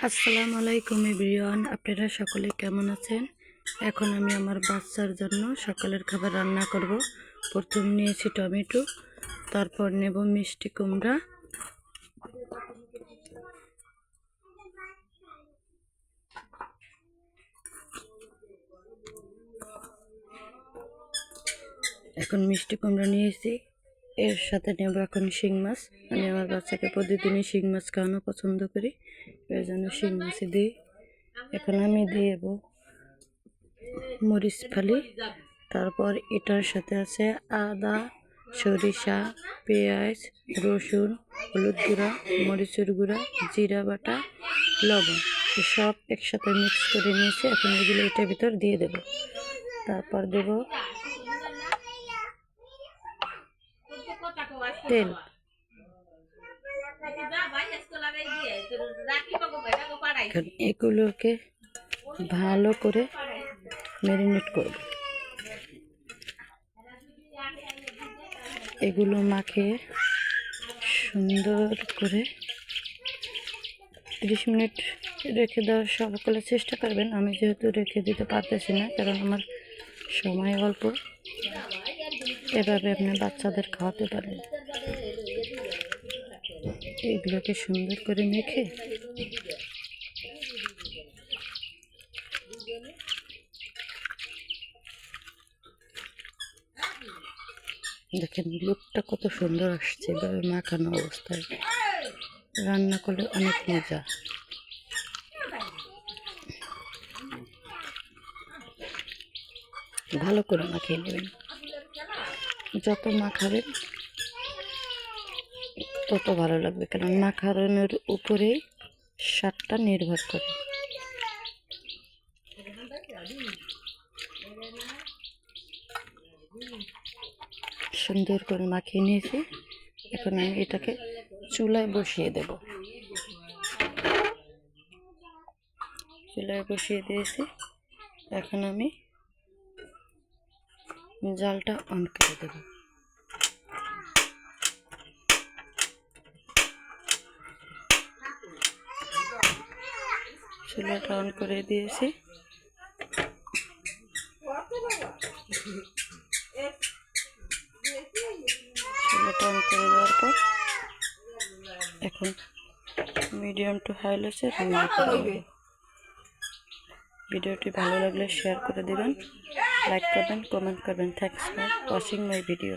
আসসালামু আলাইকুম এভরিওয়ান, আপনারা সকলে কেমন আছেন? এখন আমি আমার বাচ্চার জন্য সকালের খাবার রান্না করব। প্রথম নিয়েছি টমেটো, তারপর নেব মিষ্টি কুমড়া, এখন মিষ্টি কুমড়া নিয়েছি, এর সাথে নেব এখন শিং মাছ। আমি আমার বাচ্চাকে প্রতিদিনই শিং মাছ খাওয়ানো পছন্দ করি, এর জন্য শিং মাছই দিই। এখন আমি দিয়ে দেব মরিচ ফালি, তারপর এটার সাথে আছে আদা, সরিষা, পেঁয়াজ, রসুন, হলুদ গুঁড়া, মরিচের গুঁড়া, জিরা বাটা, লবণ, সব একসাথে মিক্স করে নিয়েছি। এখন এগুলো এটার ভিতর দিয়ে দেব। তারপর দেব তেল। এগুলোকে ভালো করে ম্যারিনেট করব। এগুলো মাখিয়ে সুন্দর করে 30 মিনিট রেখে দেওয়ার সকলে চেষ্টা করবেন। আমি যেহেতু রেখে দিতে পারতেছি না, কারণ আমার সময় অল্প, এভাবে আপনি বাচ্চাদের খাওয়াতে পারেন। এগুলোকে সুন্দর করে মেখে দেখেন লুকটা কত সুন্দর আসছে। এভাবে মাখানো অবস্থায় রান্না করলে অনেক মজা। ভালো করে মাখিয়ে নেবেন। যত মাখাবেন তত ভালো লাগবে, কারণ মাখানোর উপরে স্বাদটা নির্ভর করে। সুন্দর করে মাখিয়ে নিয়েছি। এখন আমি এটাকে চুলায় বসিয়ে দেব। চুলায় বসিয়ে দিয়েছি। এখন আমি জালটা অন করে দেব। চুলাটা অন করে দিয়েছি। চুলাটা অন করে দেওয়ার পর এখন মিডিয়াম টু হাই লেসে রান্না করব। ভিডিওটি ভালো লাগলে শেয়ার করে দেবেন, লাইক করবেন, কমেন্ট করবেন। Thanks for watching my video.